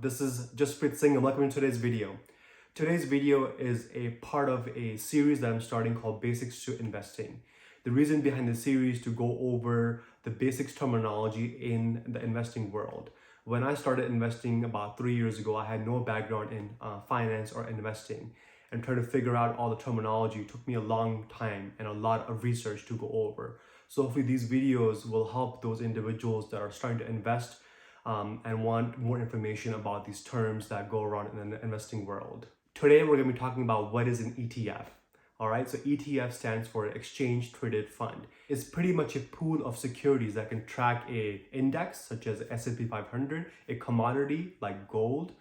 This is Jasprit Singh and welcome to today's video. Today's video is a part of a series that I'm starting called Basics to Investing. The reason behind the series is to go over the basics terminology in the investing world. When I started investing about 3 years ago, I had no background in finance or investing, and trying to figure out all the terminology took me a long time and a lot of research to go over. So hopefully these videos will help those individuals that are starting to invest and want more information about these terms that go around in the investing world. Today we're going to be talking about what is an ETF. All right, so ETF stands for Exchange Traded Fund. It's pretty much a pool of securities that can track a index such as S&P 500, a commodity like gold,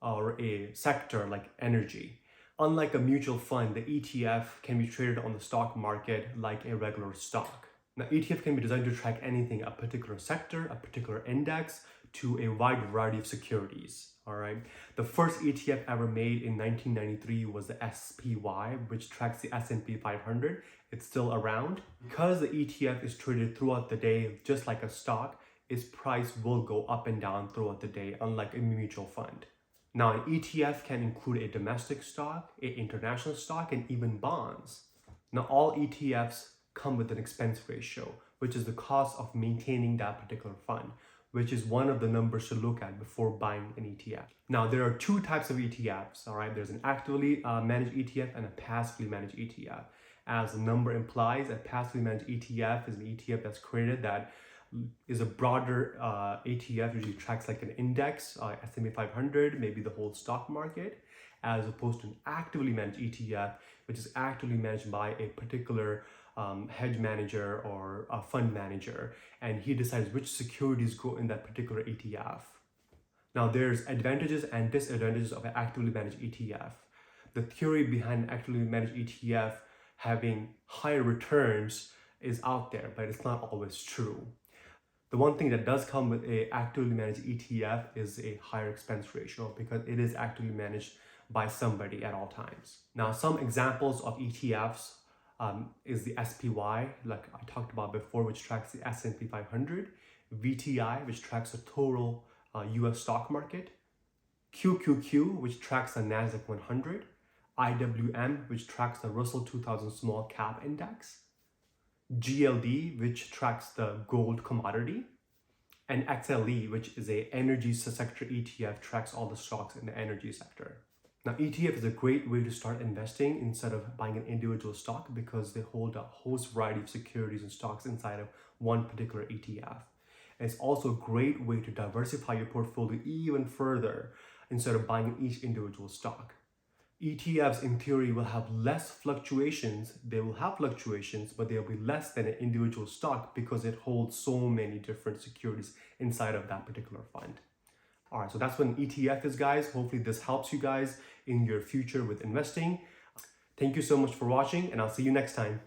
or a sector like energy. Unlike a mutual fund, the ETF can be traded on the stock market like a regular stock. Now, ETF can be designed to track anything, a particular sector, a particular index, to a wide variety of securities. All right. The first ETF ever made in 1993 was the SPY, which tracks the S&P 500. It's still around. Because the ETF is traded throughout the day, just like a stock, its price will go up and down throughout the day, unlike a mutual fund. Now, an ETF can include a domestic stock, an international stock, and even bonds. Now, all ETFs come with an expense ratio, which is the cost of maintaining that particular fund, which is one of the numbers to look at before buying an ETF. Now, there are two types of ETFs, all right? There's an actively managed ETF and a passively managed ETF. As the number implies, a passively managed ETF is an ETF that's created that is a broader ETF, usually tracks like an index, S&P 500, maybe the whole stock market, as opposed to an actively managed ETF, which is actively managed by a particular hedge manager or a fund manager, and he decides which securities go in that particular ETF. Now, there's advantages and disadvantages of an actively managed ETF. The theory behind an actively managed ETF having higher returns is out there, but it's not always true. The one thing that does come with a actively managed ETF is a higher expense ratio because it is actively managed by somebody at all times. Now, some examples of ETFs is the SPY, like I talked about before, which tracks the S&P 500, VTI, which tracks the total US stock market, QQQ, which tracks the NASDAQ 100, IWM, which tracks the Russell 2000 Small Cap Index, GLD, which tracks the gold commodity, and XLE, which is a energy sector ETF, tracks all the stocks in the energy sector. Now, ETF is a great way to start investing instead of buying an individual stock because they hold a host variety of securities and stocks inside of one particular ETF. And it's also a great way to diversify your portfolio even further instead of buying each individual stock. ETFs, in theory, will have less fluctuations. They will have fluctuations, but they'll be less than an individual stock because it holds so many different securities inside of that particular fund. All right, so that's what an ETF is, guys. Hopefully this helps you guys in your future with investing. Thank you so much for watching, and I'll see you next time.